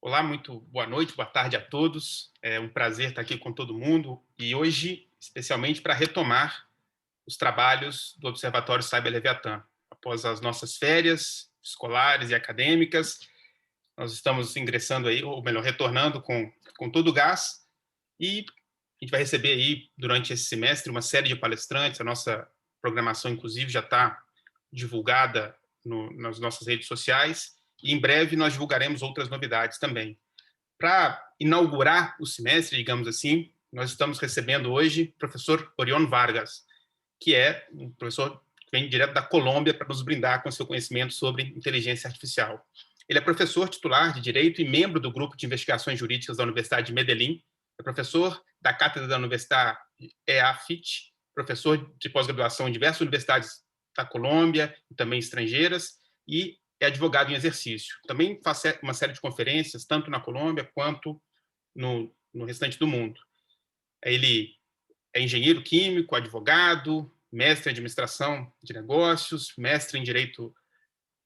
Olá, muito boa noite, boa tarde a todos. É um prazer estar aqui com todo mundo e hoje, especialmente, para retomar os trabalhos do Observatório Cyber Leviatã. Após as nossas férias escolares e acadêmicas, nós estamos ingressando aí, ou melhor, retornando com todo o gás e a gente vai receber aí, durante esse semestre, uma série de palestrantes. A nossa programação, inclusive, já está divulgada nas nossas redes sociais e em breve nós divulgaremos outras novidades também. Para inaugurar o semestre, digamos assim, nós estamos recebendo hoje o professor Orion Vargas, que é um professor que vem direto da Colômbia para nos brindar com seu conhecimento sobre inteligência artificial. Ele é professor titular de Direito e membro do Grupo de Investigações Jurídicas da Universidade de Medellín, é professor da Cátedra da Universidade EAFIT, professor de pós-graduação em diversas universidades da Colômbia e também estrangeiras, e é advogado em exercício. Também faz uma série de conferências, tanto na Colômbia quanto no restante do mundo. Ele é engenheiro químico, advogado, mestre em administração de negócios, mestre em direito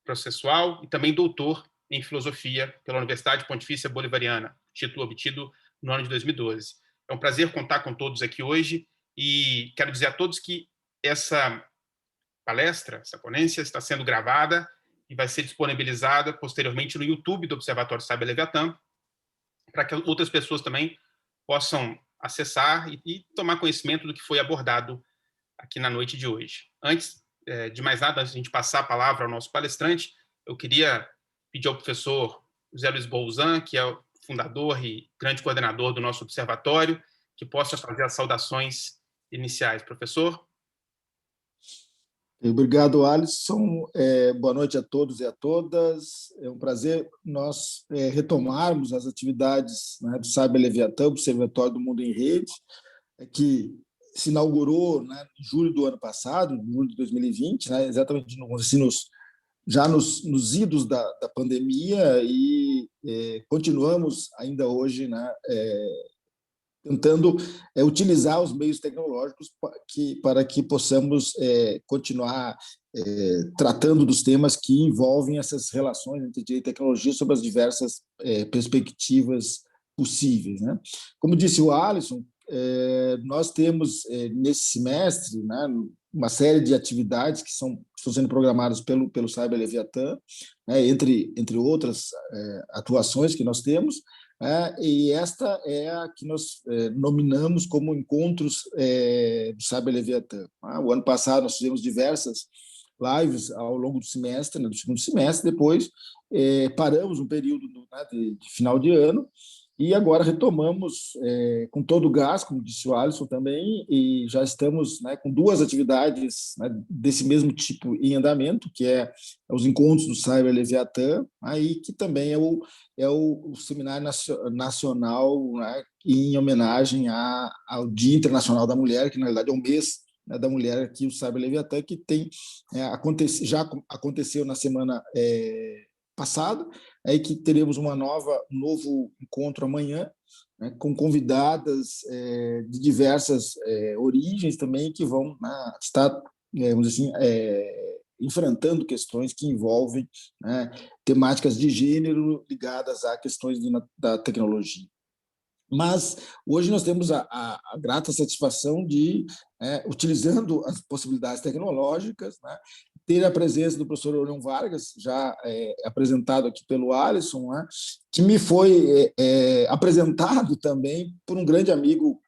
processual e também doutor em filosofia pela Universidade Pontifícia Bolivariana, título obtido no ano de 2012. É um prazer contar com todos aqui hoje e quero dizer a todos que essa palestra, essa ponência, está sendo gravada e vai ser disponibilizada posteriormente no YouTube do Observatório Cyber Leviatã, para que outras pessoas também possam acessar e tomar conhecimento do que foi abordado aqui na noite de hoje. Antes de mais nada, antes de a gente passar a palavra ao nosso palestrante, eu queria pedir ao professor José Luiz Bolzan, que é o fundador e grande coordenador do nosso observatório, que possa fazer as saudações iniciais. Professor? Obrigado, Alisson. Boa noite a todos e a todas. É um prazer nós retomarmos as atividades, né, do Cyber Leviatã, Observatório do Mundo em Rede, que se inaugurou, né, em julho do ano passado, em julho de 2020, né, exatamente já nos idos da pandemia, e continuamos ainda hoje, né, tentando utilizar os meios tecnológicos para que possamos continuar tratando dos temas que envolvem essas relações entre direito e tecnologia sob as diversas perspectivas possíveis, né? Como disse o Alisson, nós temos nesse semestre, né, uma série de atividades que estão sendo programadas pelo Cyber Leviatã, né, entre outras atuações que nós temos. E esta é a que nós nominamos como encontros do Cyber Leviatã. O ano passado nós fizemos diversas lives ao longo do semestre, né, do segundo semestre. Depois paramos um período, né, de final de ano, e agora retomamos com todo o gás, como disse o Alisson também, e já estamos, né, com duas atividades, né, desse mesmo tipo em andamento, que é os encontros do Cyber Leviatã, aí, que também é o Seminário Nacional, né, em homenagem ao Dia Internacional da Mulher, que na verdade é o mês, né, da mulher aqui, o Cyber Leviatã, que já aconteceu na semana passada, aí que teremos um novo encontro amanhã, né, com convidadas de diversas origens também, que vão, né, estar, vamos dizer assim, enfrentando questões que envolvem, né, temáticas de gênero ligadas a questões da tecnologia. Mas hoje nós temos a grata satisfação de, utilizando as possibilidades tecnológicas, né, ter a presença do professor Orion Vargas, já apresentado aqui pelo Alisson, né, que me foi apresentado também por um grande amigo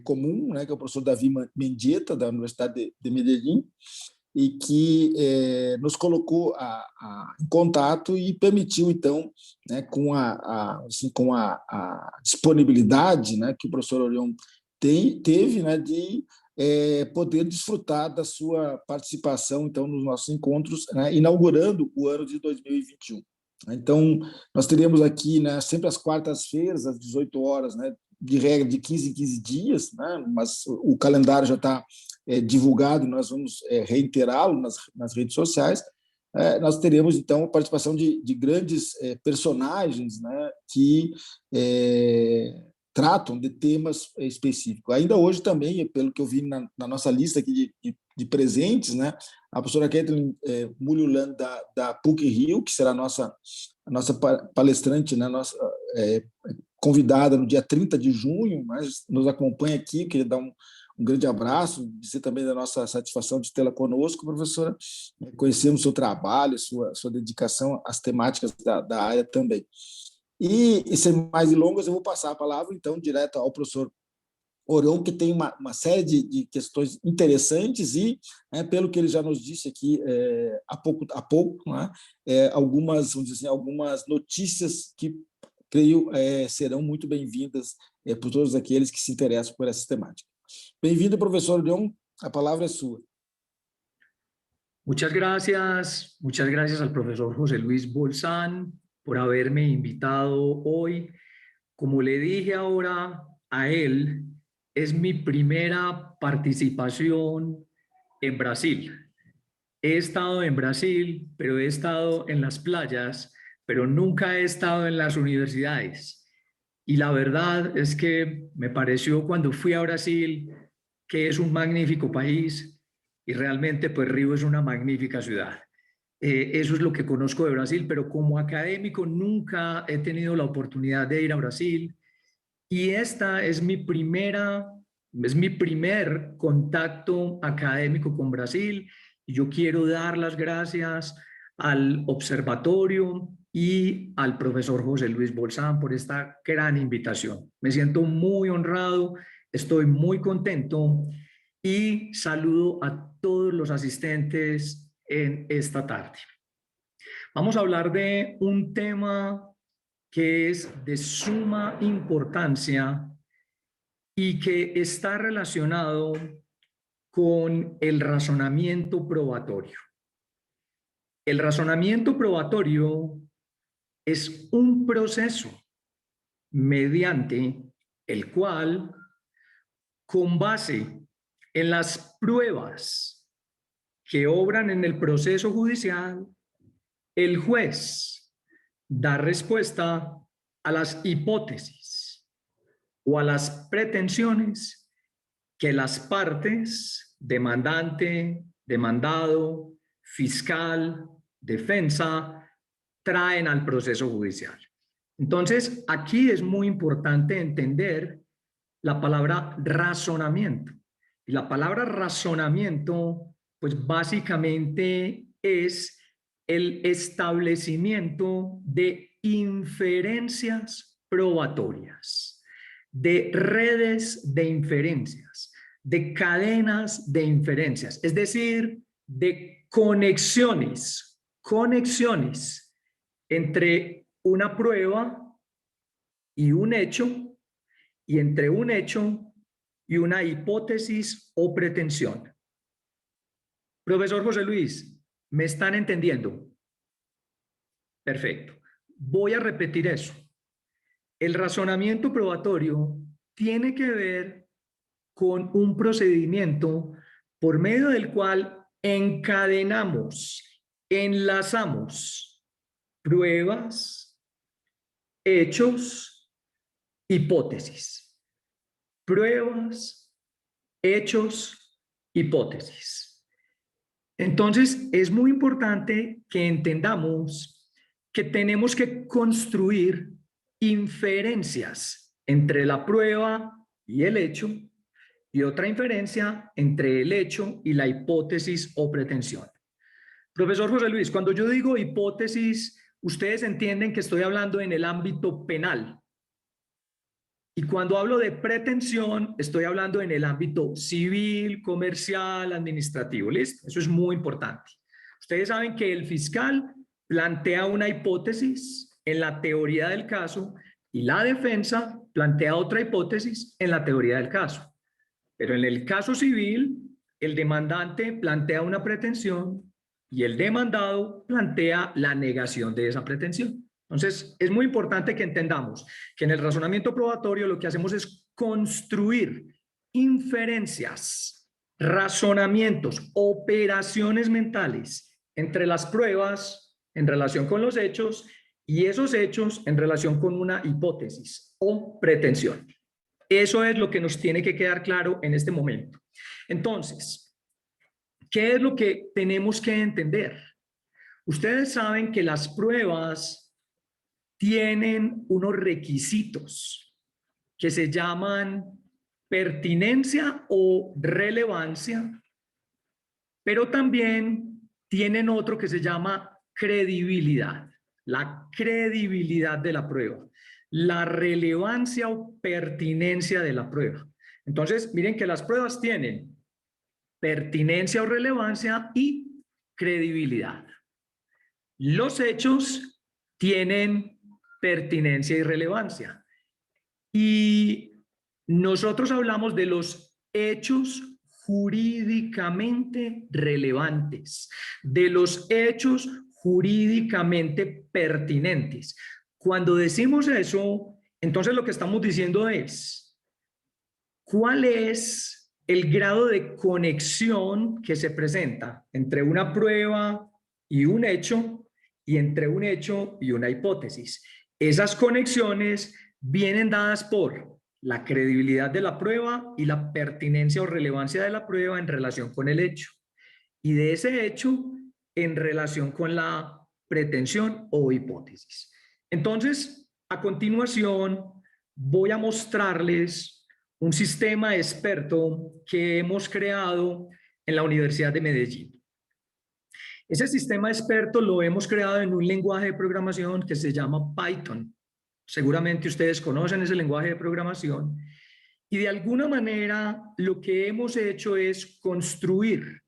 comum, né, que é o professor Davi Mendieta, da Universidade de Medellín, e que nos colocou em contato e permitiu, então, né, com a disponibilidade, né, que o professor Orion teve, né, de poder desfrutar da sua participação, então, nos nossos encontros, né, inaugurando o ano de 2021. Então, nós teremos aqui, né, sempre às quartas-feiras, às 18 horas, né, de regra de 15 em 15 dias, né, mas o calendário já está divulgado, nós vamos reiterá-lo nas redes sociais. Nós teremos, então, a participação de grandes personagens, né, que tratam de temas específicos. Ainda hoje também, pelo que eu vi na nossa lista aqui de presentes, né, a professora Kathleen Mulholland, da PUC-Rio, que será a nossa palestrante, né, convidada no dia 30 de junho, mas nos acompanha aqui, queria dar um grande abraço, dizer também da nossa satisfação de tê-la conosco, professora, conhecemos o seu trabalho, sua dedicação às temáticas da área também. E sem mais delongas, eu vou passar a palavra, então, direto ao professor Orão, que tem uma série de questões interessantes e, pelo que ele já nos disse aqui há pouco, algumas, vamos dizer assim, algumas notícias que, creio, serão muito bem-vindas por todos aqueles que se interessam por essa temática. Bem-vindo, professor Orão, a palavra é sua. Muchas gracias al profesor José Luis Bolzán por haberme invitado hoy. Como le dije ahora a él, es mi primera participación en Brasil. He estado en Brasil, pero he estado en las playas, pero nunca he estado en las universidades. Y la verdad es que me pareció cuando fui a Brasil que es un magnífico país y realmente pues Río es una magnífica ciudad. Eso es lo que conozco de Brasil, pero como académico nunca he tenido la oportunidad de ir a Brasil. Y esta es mi primer contacto académico con Brasil. Y yo quiero dar las gracias al observatorio y al profesor José Luis Bolzán por esta gran invitación. Me siento muy honrado, estoy muy contento y saludo a todos los asistentes en esta tarde. Vamos a hablar de un tema que es de suma importancia y que está relacionado con el razonamiento probatorio. El razonamiento probatorio es un proceso mediante el cual, con base en las pruebas que obran en el proceso judicial, el juez da respuesta a las hipótesis o a las pretensiones que las partes, demandante, demandado, fiscal, defensa, traen al proceso judicial. Entonces, aquí es muy importante entender la palabra razonamiento. Y la palabra razonamiento, pues básicamente es el establecimiento de inferencias probatorias, de redes de inferencias, de cadenas de inferencias, es decir, de conexiones entre una prueba y un hecho, y entre un hecho y una hipótesis o pretensión. Profesor José Luis, ¿me están entendiendo? Perfecto. Voy a repetir eso. El razonamiento probatorio tiene que ver con un procedimiento por medio del cual encadenamos, enlazamos pruebas, hechos, hipótesis. Pruebas, hechos, hipótesis. Entonces, es muy importante que entendamos que tenemos que construir inferencias entre la prueba y el hecho, y otra inferencia entre el hecho y la hipótesis o pretensión. Profesor José Luis, cuando yo digo hipótesis, ustedes entienden que estoy hablando en el ámbito penal. Y cuando hablo de pretensión, estoy hablando en el ámbito civil, comercial, administrativo. ¿Listo? Eso es muy importante. Ustedes saben que el fiscal plantea una hipótesis en la teoría del caso y la defensa plantea otra hipótesis en la teoría del caso. Pero en el caso civil, el demandante plantea una pretensión y el demandado plantea la negación de esa pretensión. Entonces, es muy importante que entendamos que en el razonamiento probatorio lo que hacemos es construir inferencias, razonamientos, operaciones mentales entre las pruebas en relación con los hechos y esos hechos en relación con una hipótesis o pretensión. Eso es lo que nos tiene que quedar claro en este momento. Entonces, ¿qué es lo que tenemos que entender? Ustedes saben que las pruebas tienen unos requisitos que se llaman pertinencia o relevancia, pero también tienen otro que se llama credibilidad, la credibilidad de la prueba, la relevancia o pertinencia de la prueba. Entonces, miren que las pruebas tienen pertinencia o relevancia y credibilidad. Los hechos tienen pertinencia y relevancia. Y nosotros hablamos de los hechos jurídicamente relevantes, de los hechos jurídicamente pertinentes. Cuando decimos eso, entonces lo que estamos diciendo es, ¿cuál es el grado de conexión que se presenta entre una prueba y un hecho, y entre un hecho y una hipótesis? Esas conexiones vienen dadas por la credibilidad de la prueba y la pertinencia o relevancia de la prueba en relación con el hecho, y de ese hecho en relación con la pretensión o hipótesis. Entonces, a continuación, voy a mostrarles un sistema experto que hemos creado en la Universidad de Medellín. Ese sistema experto lo hemos creado en un lenguaje de programación que se llama Python. Seguramente ustedes conocen ese lenguaje de programación. Y de alguna manera lo que hemos hecho es construir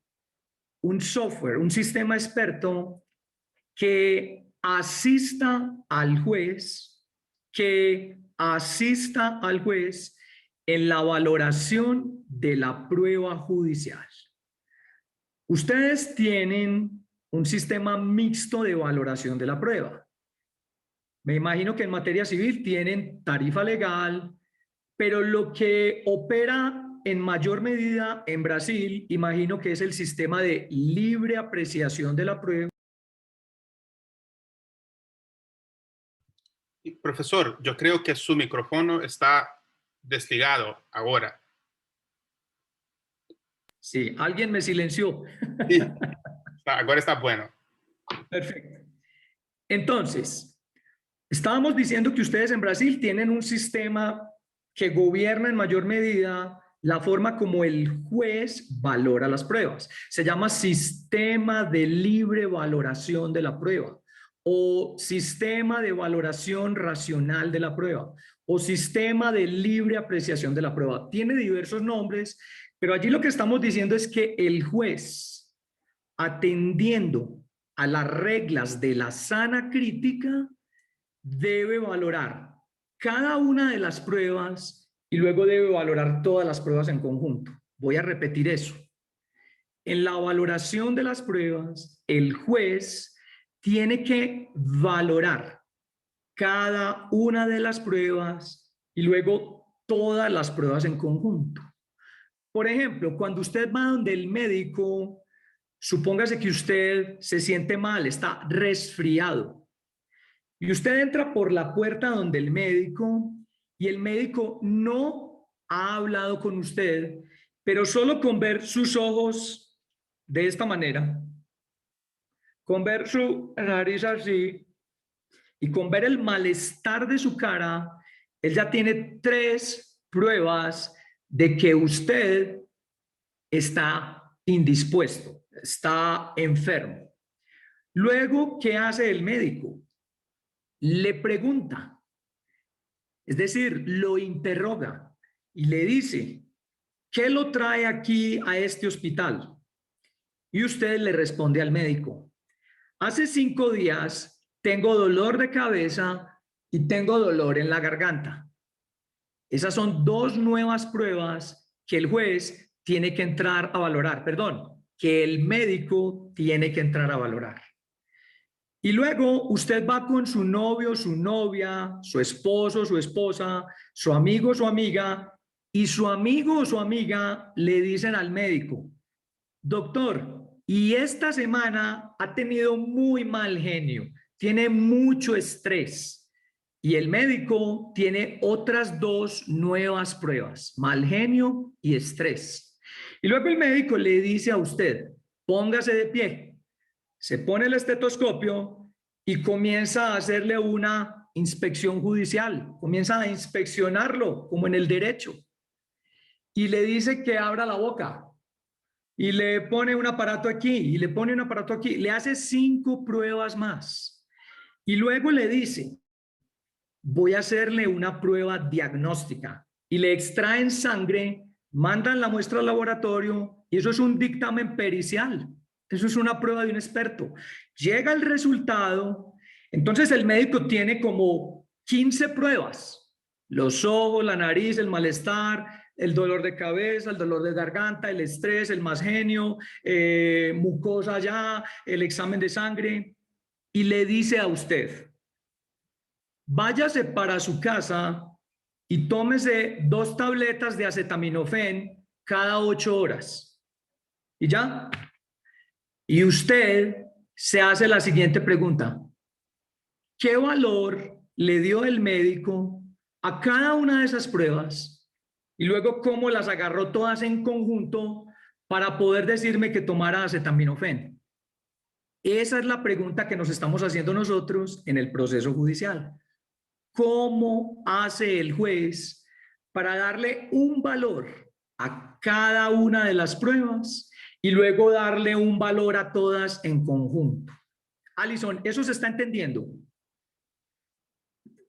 un software, un sistema experto que asista al juez, en la valoración de la prueba judicial. Ustedes tienen un sistema mixto de valoración de la prueba. Me imagino que en materia civil tienen tarifa legal, pero lo que opera en mayor medida en Brasil, imagino que es el sistema de libre apreciación de la prueba. Profesor, yo creo que su micrófono está desligado ahora. Sí, alguien me silenció. Sí, ahora está bueno. Perfecto. Entonces, estábamos diciendo que ustedes en Brasil tienen un sistema que gobierna en mayor medida la forma como el juez valora las pruebas. Se llama sistema de libre valoración de la prueba, o sistema de valoración racional de la prueba, o sistema de libre apreciación de la prueba. Tiene diversos nombres, pero allí lo que estamos diciendo es que el juez, atendiendo a las reglas de la sana crítica, debe valorar cada una de las pruebas y luego debe valorar todas las pruebas en conjunto. Voy a repetir eso. En la valoración de las pruebas, el juez tiene que valorar cada una de las pruebas y luego todas las pruebas en conjunto. Por ejemplo, cuando usted va donde el médico, supóngase que usted se siente mal, está resfriado, y usted entra por la puerta donde el médico y el médico no ha hablado con usted, pero solo con ver sus ojos de esta manera, con ver su nariz así y con ver el malestar de su cara, él ya tiene 3 pruebas de que usted está indispuesto, está enfermo. Luego, ¿qué hace el médico? Le pregunta, es decir, lo interroga y le dice, ¿qué lo trae aquí a este hospital? Y usted le responde al médico, hace 5 días tengo dolor de cabeza y tengo dolor en la garganta. Esas son 2 nuevas pruebas que el juez tiene que entrar a valorar, que el médico tiene que entrar a valorar. Y luego usted va con su novio, su novia, su esposo, su esposa, su amigo, su amiga, y su amigo o su amiga le dicen al médico, doctor, y esta semana ha tenido muy mal genio, tiene mucho estrés. Y el médico tiene otras 2 nuevas pruebas, mal genio y estrés. Y luego el médico le dice a usted, póngase de pie. Se pone el estetoscopio y comienza a hacerle una inspección judicial, comienza a inspeccionarlo como en el derecho y le dice que abra la boca y le pone un aparato aquí y le pone un aparato aquí, le hace 5 pruebas más y luego le dice, voy a hacerle una prueba diagnóstica y le extraen sangre, mandan la muestra al laboratorio y eso es un dictamen pericial. Eso es una prueba de un experto. Llega el resultado, entonces el médico tiene como 15 pruebas. Los ojos, la nariz, el malestar, el dolor de cabeza, el dolor de garganta, el estrés, el más genio, mucosa ya, el examen de sangre. Y le dice a usted, váyase para su casa y tómese 2 tabletas de acetaminofén cada 8 horas. ¿Y ya? Y usted se hace la siguiente pregunta. ¿Qué valor le dio el médico a cada una de esas pruebas? Y luego, ¿cómo las agarró todas en conjunto para poder decirme que tomara acetaminofén? Esa es la pregunta que nos estamos haciendo nosotros en el proceso judicial. ¿Cómo hace el juez para darle un valor a cada una de las pruebas y luego darle un valor a todas en conjunto? Alison, ¿eso se está entendiendo?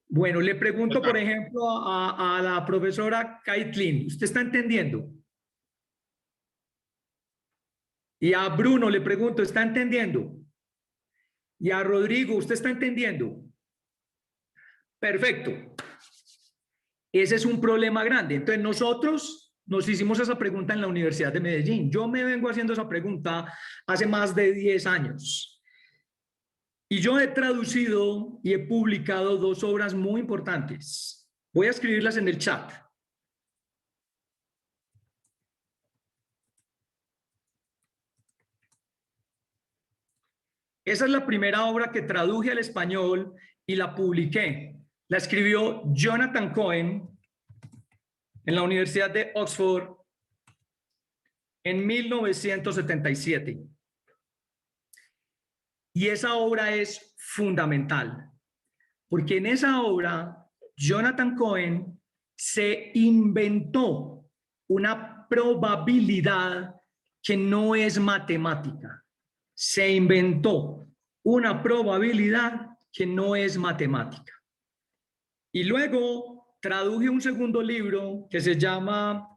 Bueno, le pregunto, por ejemplo, a la profesora Kaitlyn, ¿usted está entendiendo? Y a Bruno le pregunto, ¿está entendiendo? Y a Rodrigo, ¿usted está entendiendo? Perfecto. Ese es un problema grande. Entonces nosotros nos hicimos esa pregunta en la Universidad de Medellín. Yo me vengo haciendo esa pregunta hace más de 10 años. Y yo he traducido y he publicado 2 obras muy importantes. Voy a escribirlas en el chat. Esa es la primera obra que traduje al español y la publiqué. La escribió Jonathan Cohen en la Universidad de Oxford en 1977. Y esa obra es fundamental, porque en esa obra Jonathan Cohen se inventó una probabilidad que no es matemática. Se inventó una probabilidad que no es matemática. Y luego traduje un segundo libro que se llama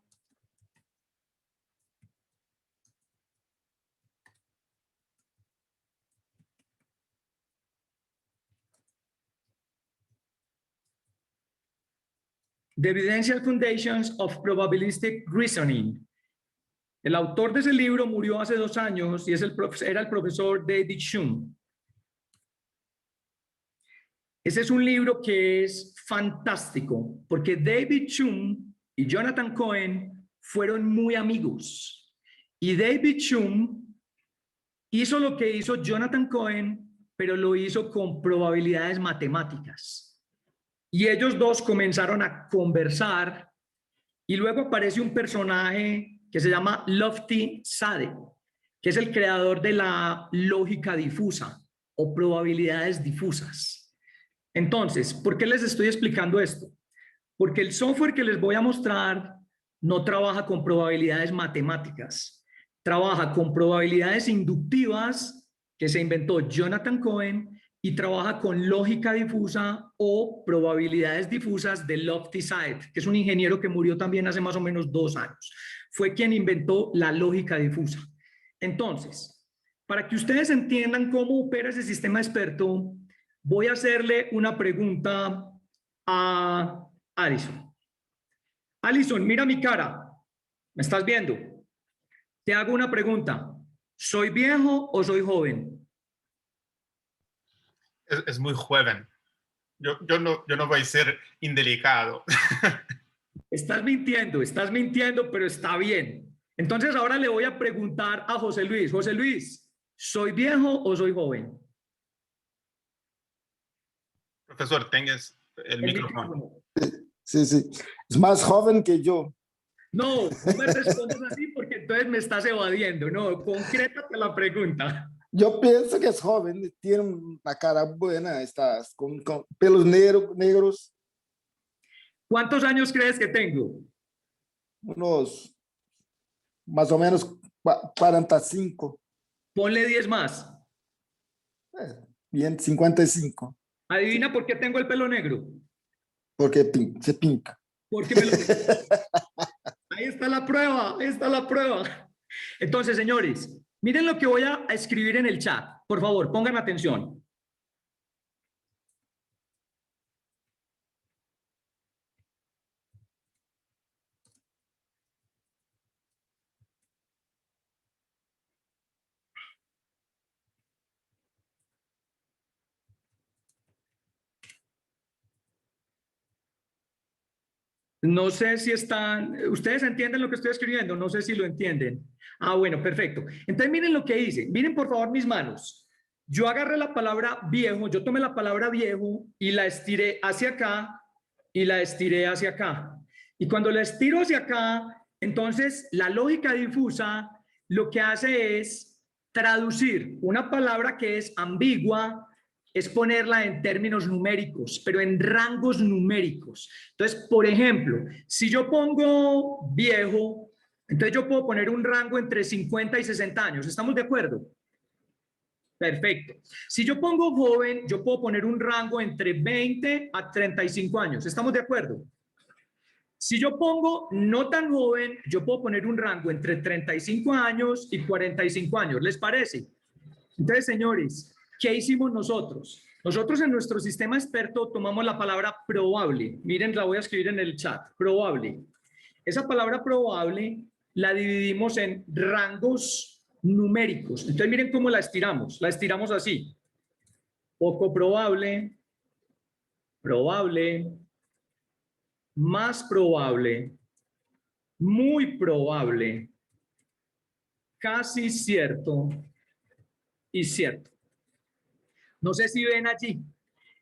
The Evidential Foundations of Probabilistic Reasoning. El autor de ese libro murió hace 2 años y era el profesor David Shum. Ese es un libro que es fantástico porque David Shum y Jonathan Cohen fueron muy amigos. Y David Shum hizo lo que hizo Jonathan Cohen, pero lo hizo con probabilidades matemáticas. Y ellos dos comenzaron a conversar y luego aparece un personaje que se llama Lofty Sade, que es el creador de la lógica difusa o probabilidades difusas. Entonces, ¿por qué les estoy explicando esto? Porque el software que les voy a mostrar no trabaja con probabilidades matemáticas, trabaja con probabilidades inductivas que se inventó Jonathan Cohen y trabaja con lógica difusa o probabilidades difusas de Lofty Sade, que es un ingeniero que murió también hace más o menos 2 años. Fue quien inventó la lógica difusa. Entonces, para que ustedes entiendan cómo opera ese sistema experto, voy a hacerle una pregunta a Alison. Alison, mira mi cara. ¿Me estás viendo? Te hago una pregunta. ¿Soy viejo o soy joven? Es muy joven. Yo no voy a ser indelicado. Estás mintiendo, pero está bien. Entonces ahora le voy a preguntar a José Luis. José Luis, ¿soy viejo o soy joven? Profesor, tengas el micrófono. Sí, sí. Es más joven que yo. No, no me respondas así porque entonces me estás evadiendo. No, concrétate la pregunta. Yo pienso que es joven, tiene una cara buena, estás con pelos negros, ¿Cuántos años crees que tengo? unos más o menos 45, Ponle 10 más. bien 55, Adivina por qué tengo el pelo negro. porque se pinta. Porque me lo... Ahí está la prueba, ahí está la prueba. Entonces, señores, miren lo que voy a escribir en el chat. Por favor, pongan atención. No sé si están, ustedes entienden lo que estoy escribiendo, no sé si lo entienden. Ah, bueno, perfecto. Entonces miren lo que hice, miren por favor mis manos. Yo agarré la palabra viejo, yo tomé la palabra viejo y la estiré hacia acá y la estiré hacia acá. Y cuando la estiro hacia acá, entonces la lógica difusa lo que hace es traducir una palabra que es ambigua, es ponerla en términos numéricos, pero en rangos numéricos. Entonces, por ejemplo, si yo pongo viejo, entonces yo puedo poner un rango entre 50 y 60 años. ¿Estamos de acuerdo? Perfecto. Si yo pongo joven, yo puedo poner un rango entre 20 a 35 años. ¿Estamos de acuerdo? Si yo pongo no tan joven, yo puedo poner un rango entre 35 años y 45 años. ¿Les parece? Entonces, señores, ¿qué hicimos nosotros? Nosotros en nuestro sistema experto tomamos la palabra probable. Miren, la voy a escribir en el chat. Probable. Esa palabra probable la dividimos en rangos numéricos. Entonces, miren cómo la estiramos. La estiramos así. Poco probable, probable, más probable, muy probable, casi cierto y cierto. No sé si ven allí.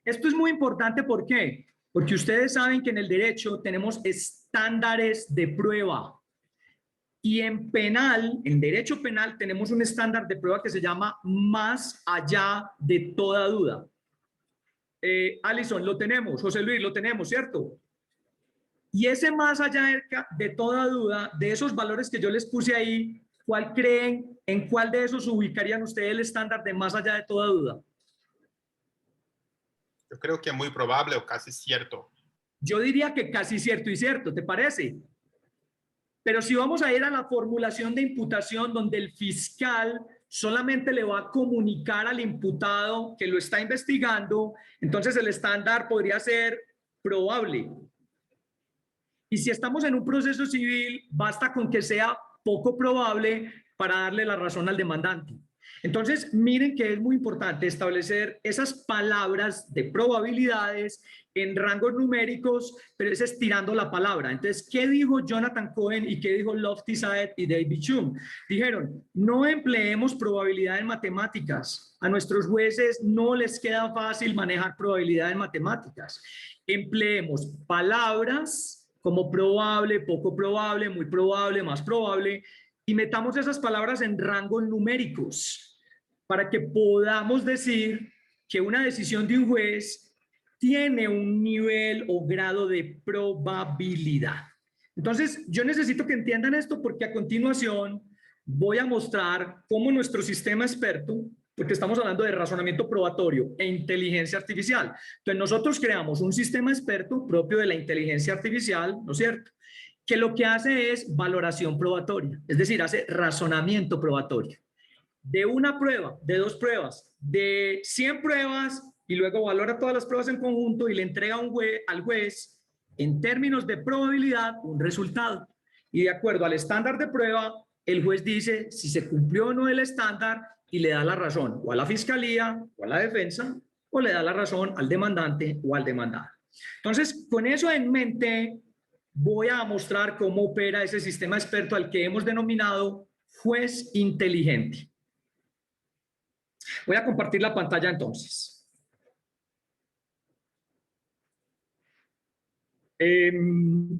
Esto es muy importante, ¿por qué? Porque ustedes saben que en el derecho tenemos estándares de prueba. Y en penal, en derecho penal, tenemos un estándar de prueba que se llama más allá de toda duda. Alison, lo tenemos. José Luis, lo tenemos, ¿cierto? Y ese más allá de toda duda, de esos valores que yo les puse ahí, ¿cuál creen, en cuál de esos ubicarían ustedes el estándar de más allá de toda duda? Yo creo que es muy probable o casi cierto. Yo diría que casi cierto y cierto, ¿te parece? Pero si vamos a ir a la formulación de imputación donde el fiscal solamente le va a comunicar al imputado que lo está investigando, entonces el estándar podría ser probable. Y si estamos en un proceso civil, basta con que sea poco probable para darle la razón al demandante. Entonces, miren que es muy importante establecer esas palabras de probabilidades en rangos numéricos, pero es estirando la palabra. Entonces, ¿qué dijo Jonathan Cohen y qué dijo Lofty Saed y David Chum? Dijeron, no empleemos probabilidad en matemáticas. A nuestros jueces no les queda fácil manejar probabilidad en matemáticas. Empleemos palabras como probable, poco probable, muy probable, más probable, y metamos esas palabras en rangos numéricos para que podamos decir que una decisión de un juez tiene un nivel o grado de probabilidad. Entonces, yo necesito que entiendan esto porque a continuación voy a mostrar cómo nuestro sistema experto, porque estamos hablando de razonamiento probatorio e inteligencia artificial. Entonces, nosotros creamos un sistema experto propio de la inteligencia artificial, ¿no es cierto?, que lo que hace es valoración probatoria, es decir, hace razonamiento probatorio. De una prueba, de dos pruebas, de 100 pruebas, y luego valora todas las pruebas en conjunto y le entrega al juez, en términos de probabilidad, un resultado. Y de acuerdo al estándar de prueba, el juez dice si se cumplió o no el estándar y le da la razón o a la fiscalía o a la defensa, o le da la razón al demandante o al demandado. Entonces, con eso en mente, voy a mostrar cómo opera ese sistema experto al que hemos denominado juez inteligente. Voy a compartir la pantalla entonces.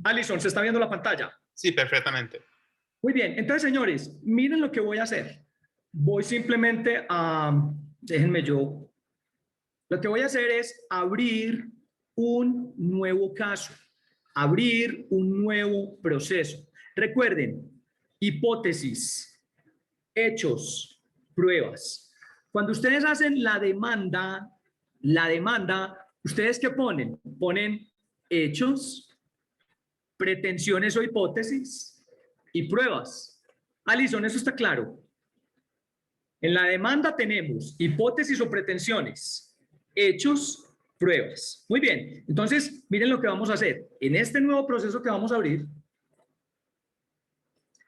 Alison, ¿se está viendo la pantalla? Sí, perfectamente. Muy bien, entonces señores, miren lo que voy a hacer. voy simplemente a, déjenme yo, lo que voy a hacer es abrir un nuevo caso, abrir un nuevo proceso. Recuerden, hipótesis, hechos, pruebas. Cuando ustedes hacen la demanda, ¿ustedes qué ponen? Ponen hechos, pretensiones o hipótesis y pruebas. Alison, ¿eso está claro? En la demanda tenemos hipótesis o pretensiones, hechos, pruebas. Muy bien, entonces miren lo que vamos a hacer. En este nuevo proceso que vamos a abrir,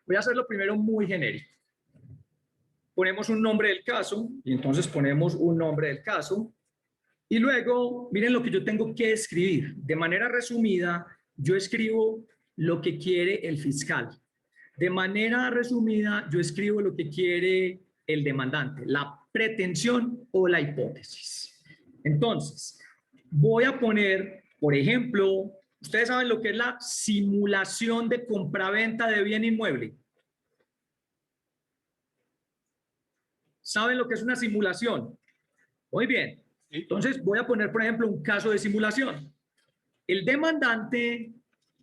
voy a hacerlo primero muy genérico. Ponemos un nombre del caso y entonces ponemos un nombre del caso. Y luego, miren lo que yo tengo que escribir. De manera resumida, yo escribo lo que quiere el fiscal. De manera resumida, yo escribo lo que quiere el demandante, la pretensión o la hipótesis. Entonces, voy a poner, por ejemplo, ustedes saben lo que es la simulación de compraventa de bien inmueble. ¿Saben lo que es una simulación? Muy bien. Entonces, voy a poner, por ejemplo, un caso de simulación. El demandante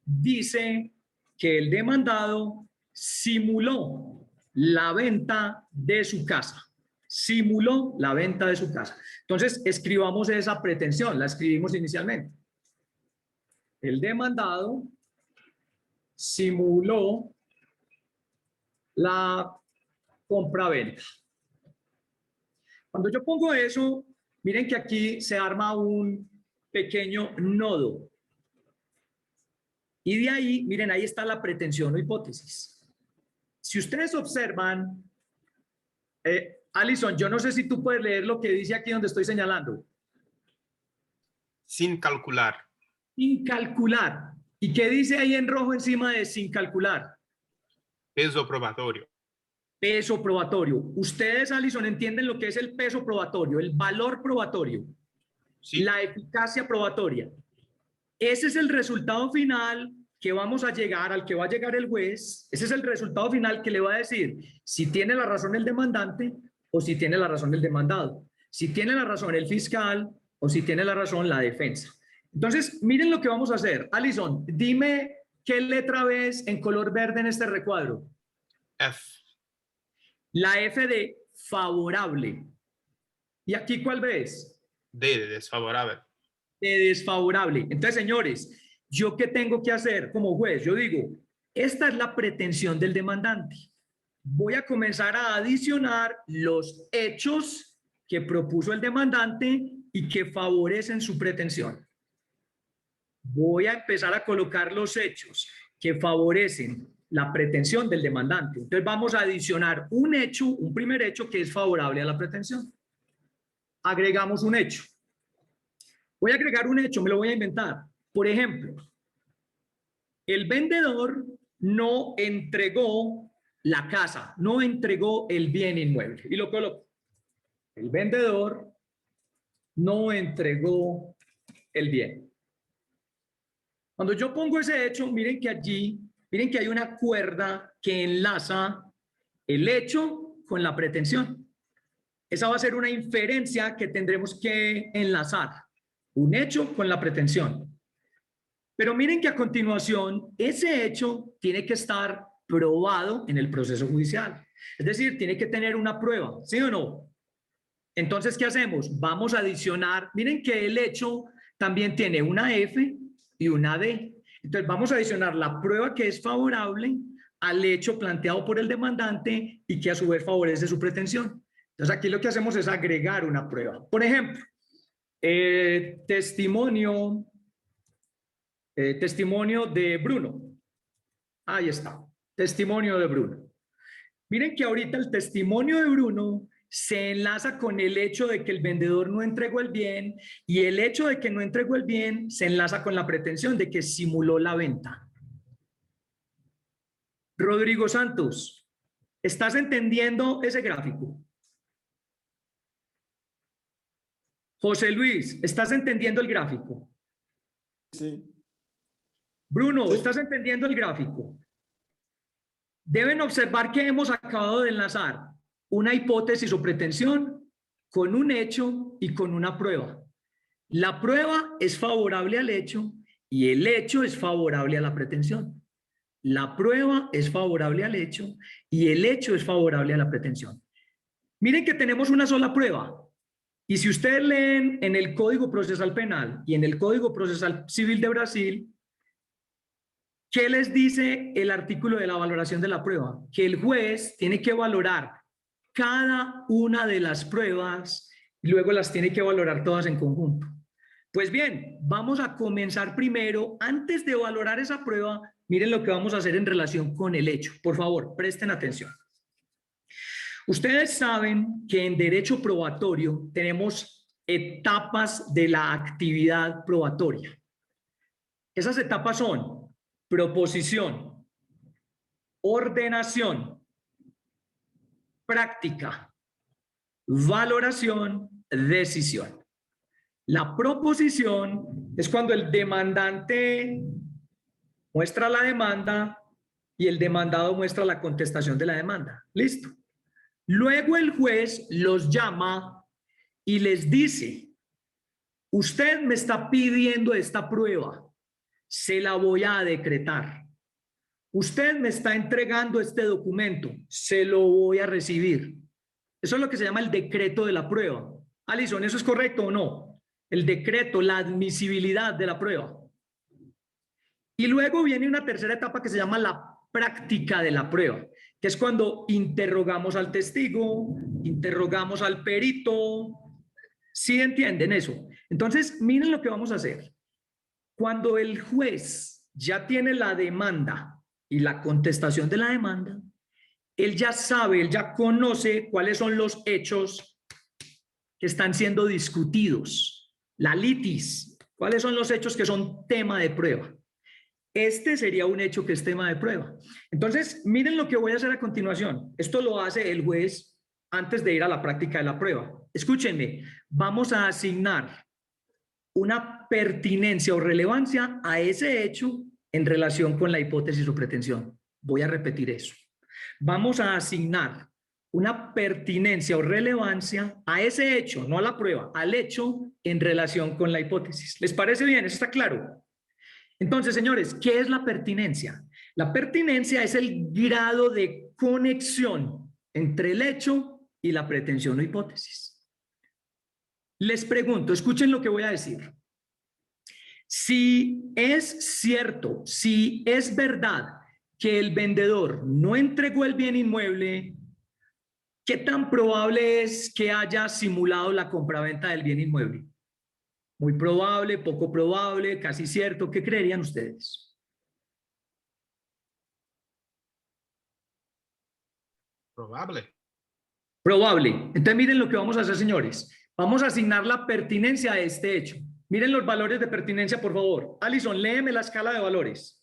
dice que el demandado simuló la venta de su casa. Simuló la venta de su casa. Entonces, escribamos esa pretensión, la escribimos inicialmente. El demandado simuló la compraventa. Cuando yo pongo eso, miren que aquí se arma un pequeño nodo. Y de ahí, miren, ahí está la pretensión o hipótesis. Si ustedes observan, Alison, yo no sé si tú puedes leer lo que dice aquí donde estoy señalando. Sin calcular. Sin calcular. ¿Y qué dice ahí en rojo encima de sin calcular? Peso probatorio. Peso probatorio. Ustedes, Alison, entienden lo que es el peso probatorio, el valor probatorio, Sí. la eficacia probatoria. Ese es el resultado final que vamos a llegar, al que va a llegar el juez. Ese es el resultado final que le va a decir si tiene la razón el demandante o si tiene la razón el demandado, si tiene la razón el fiscal o si tiene la razón la defensa. Entonces, miren lo que vamos a hacer. Alison, dime qué letra ves en color verde en este recuadro. F. La F de favorable. ¿Y aquí cuál ves? D de desfavorable. De desfavorable. Entonces, señores, ¿yo qué tengo que hacer como juez? Yo digo, esta es la pretensión del demandante. Voy a comenzar a adicionar los hechos que propuso el demandante y que favorecen su pretensión. Voy a empezar a colocar los hechos que favorecen la pretensión del demandante. Entonces vamos a adicionar un hecho, un primer hecho que es favorable a la pretensión. Agregamos un hecho. Voy a agregar un hecho, me lo voy a inventar. Por ejemplo, el vendedor no entregó la casa, no entregó el bien inmueble. Y lo coloco. El vendedor no entregó el bien. Cuando yo pongo ese hecho, miren que allí, miren que hay una cuerda que enlaza el hecho con la pretensión. Esa va a ser una inferencia que tendremos que enlazar. Un hecho con la pretensión. Pero miren que a continuación, ese hecho tiene que estar probado en el proceso judicial. Es decir, tiene que tener una prueba, ¿sí o no? Entonces, ¿qué hacemos? Vamos a adicionar, miren que el hecho también tiene una F y una D. Entonces, vamos a adicionar la prueba que es favorable al hecho planteado por el demandante y que a su vez favorece su pretensión. Entonces, aquí lo que hacemos es agregar una prueba. Por ejemplo, testimonio de Bruno. Ahí está, testimonio de Bruno. Miren que ahorita el testimonio de Bruno se enlaza con el hecho de que el vendedor no entregó el bien y el hecho de que no entregó el bien se enlaza con la pretensión de que simuló la venta. Rodrigo Santos, ¿estás entendiendo ese gráfico? José Luis, ¿estás entendiendo el gráfico? Sí. Bruno, Sí. ¿estás entendiendo el gráfico? Deben observar que hemos acabado de enlazar una hipótesis o pretensión con un hecho y con una prueba. La prueba es favorable al hecho y el hecho es favorable a la pretensión. La prueba es favorable al hecho y el hecho es favorable a la pretensión. Miren que tenemos una sola prueba. Y si ustedes leen en el Código Procesal Penal y en el Código Procesal Civil de Brasil, ¿qué les dice el artículo de la valoración de la prueba? Que el juez tiene que valorar cada una de las pruebas y luego las tiene que valorar todas en conjunto. Pues bien, vamos a comenzar primero, antes de valorar esa prueba, miren lo que vamos a hacer en relación con el hecho. Por favor, presten atención. Ustedes saben que en derecho probatorio tenemos etapas de la actividad probatoria. Esas etapas son proposición, ordenación, práctica, valoración, decisión. La proposición es cuando el demandante muestra la demanda y el demandado muestra la contestación de la demanda. Listo. Luego el juez los llama y les dice, usted me está pidiendo esta prueba, se la voy a decretar. Usted me está entregando este documento, se lo voy a recibir. Eso es lo que se llama el decreto de la prueba. Alison, ¿eso es correcto o no? El decreto, la admisibilidad de la prueba. Y luego viene una tercera etapa que se llama la práctica de la prueba, que es cuando interrogamos al testigo, interrogamos al perito. ¿Sí entienden eso? Entonces, miren lo que vamos a hacer. Cuando el juez ya tiene la demanda y la contestación de la demanda, él ya sabe, él ya conoce cuáles son los hechos que están siendo discutidos. La litis, cuáles son los hechos que son tema de prueba. Este sería un hecho que es tema de prueba. Entonces, miren lo que voy a hacer a continuación. Esto lo hace el juez antes de ir a la práctica de la prueba. Escúchenme, vamos a asignar una pertinencia o relevancia a ese hecho en relación con la hipótesis o pretensión. Voy a repetir eso. Vamos a asignar una pertinencia o relevancia a ese hecho, no a la prueba, al hecho en relación con la hipótesis. ¿Les parece bien? ¿Eso está claro? Entonces, señores, ¿qué es la pertinencia? La pertinencia es el grado de conexión entre el hecho y la pretensión o hipótesis. Les pregunto, escuchen lo que voy a decir. Si es cierto, si es verdad que el vendedor no entregó el bien inmueble, ¿qué tan probable es que haya simulado la compraventa del bien inmueble? Muy probable, poco probable, casi cierto. ¿Qué creerían ustedes? Probable. Probable. Entonces miren lo que vamos a hacer, señores. Vamos a asignar la pertinencia a este hecho. Miren los valores de pertinencia, por favor. Alison, léeme la escala de valores.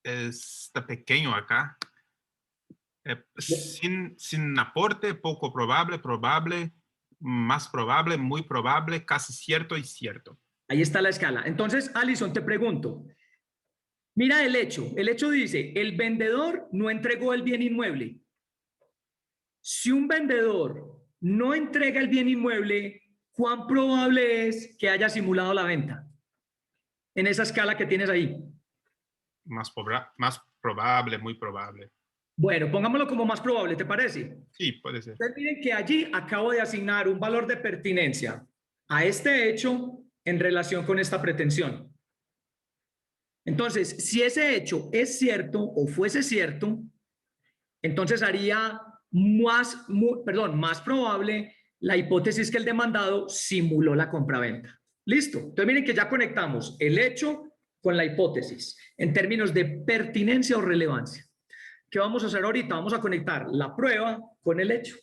Está pequeño acá. Sin aporte, poco probable, probable, más probable, muy probable, casi cierto y cierto. Ahí está la escala. Entonces, Alison, te pregunto. Mira el hecho. El hecho dice, el vendedor no entregó el bien inmueble. Si un vendedor no entrega el bien inmueble, ¿cuán probable es que haya simulado la venta? En esa escala que tienes ahí. Más probable, muy probable. Bueno, pongámoslo como más probable, ¿te parece? Sí, puede ser. Ustedes miren que allí acabo de asignar un valor de pertinencia a este hecho en relación con esta pretensión. Entonces, si ese hecho es cierto o fuese cierto, entonces haría más probable la hipótesis que el demandado simuló la compraventa. Listo. Entonces miren que ya conectamos el hecho con la hipótesis en términos de pertinencia o relevancia. ¿Qué vamos a hacer ahorita? Vamos a conectar la prueba con el hecho.